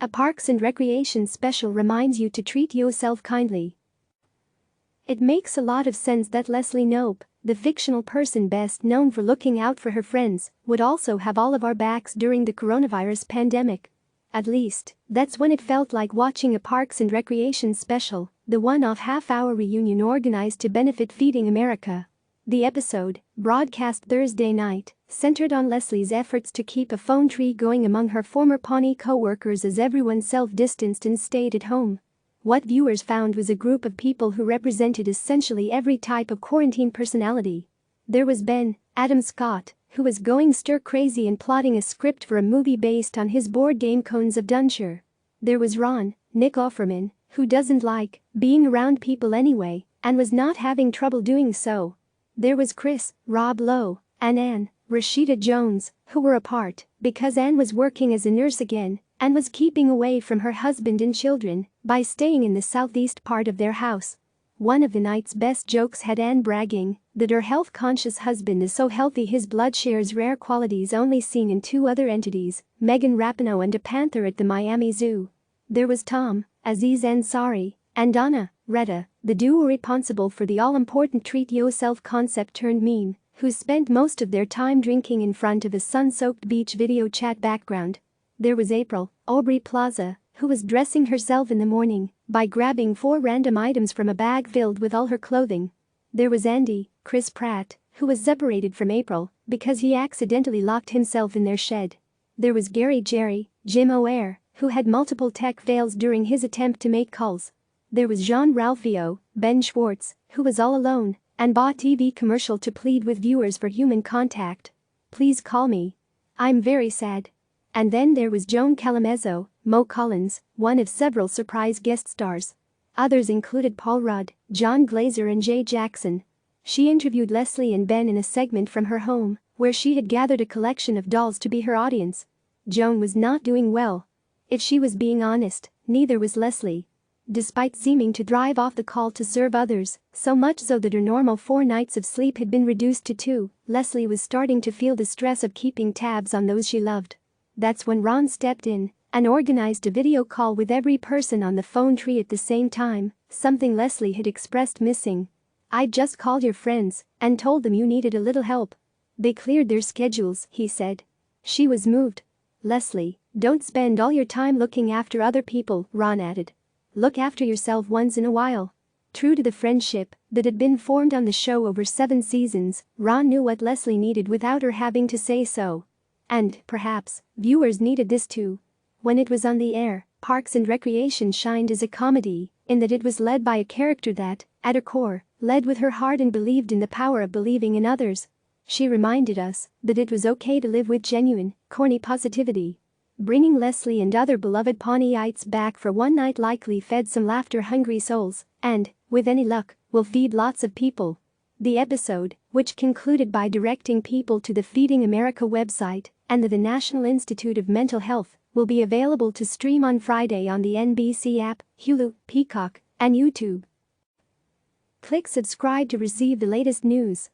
A Parks and Recreation special reminds you to treat yourself kindly. It makes a lot of sense that Leslie Knope, the fictional person best known for looking out for her friends, would also have all of our backs during the coronavirus pandemic. At least, that's when it felt like watching a Parks and Recreation special, the one-off half-hour reunion organized to benefit Feeding America. The episode, broadcast Thursday night, centered on Leslie's efforts to keep a phone tree going among her former Pawnee co-workers as everyone self-distanced and stayed at home. What viewers found was a group of people who represented essentially every type of quarantine personality. There was Ben, Adam Scott, who was going stir-crazy and plotting a script for a movie based on his board game Cones of Dunshire. There was Ron, Nick Offerman, who doesn't like being around people anyway and was not having trouble doing so. There was Chris, Rob Lowe, and Anne, Rashida Jones, who were apart because Anne was working as a nurse again and was keeping away from her husband and children by staying in the southeast part of their house. One of the night's best jokes had Anne bragging that her health-conscious husband is so healthy his blood shares rare qualities only seen in two other entities, Megan Rapinoe and a panther at the Miami Zoo. There was Tom, Aziz Ansari, and Donna, Retta, the duo responsible for the all-important treat yourself concept turned meme, who spent most of their time drinking in front of a sun-soaked beach video chat background. There was April, Aubrey Plaza, who was dressing herself in the morning by grabbing 4 random items from a bag filled with all her clothing. There was Andy, Chris Pratt, who was separated from April because he accidentally locked himself in their shed. There was Gary Jerry, Jim O'Hare, who had multiple tech fails during his attempt to make calls. There was Jean Ralphio, Ben Schwartz, who was all alone and bought TV commercial to plead with viewers for human contact. Please call me. I'm very sad. And then there was Joan Calamezzo, Mo Collins, one of several surprise guest stars. Others included Paul Rudd, John Glazer and Jay Jackson. She interviewed Leslie and Ben in a segment from her home, where she had gathered a collection of dolls to be her audience. Joan was not doing well. If she was being honest, neither was Leslie. Despite seeming to drive off the call to serve others, so much so that her normal 4 nights of sleep had been reduced to 2, Leslie was starting to feel the stress of keeping tabs on those she loved. That's when Ron stepped in and organized a video call with every person on the phone tree at the same time, something Leslie had expressed missing. "I just called your friends and told them you needed a little help. They cleared their schedules," he said. She was moved. "Leslie, don't spend all your time looking after other people," Ron added. "Look after yourself once in a while." True to the friendship that had been formed on the show over 7 seasons, Ron knew what Leslie needed without her having to say so. And, perhaps, viewers needed this too. When it was on the air, Parks and Recreation shined as a comedy, in that it was led by a character that, at her core, led with her heart and believed in the power of believing in others. She reminded us that it was okay to live with genuine, corny positivity. Bringing Leslie and other beloved Pawneeites back for one night likely fed some laughter-hungry souls, and, with any luck, will feed lots of people. The episode, which concluded by directing people to the Feeding America website and the National Institute of Mental Health, will be available to stream on Friday on the NBC app, Hulu, Peacock, and YouTube. Click subscribe to receive the latest news.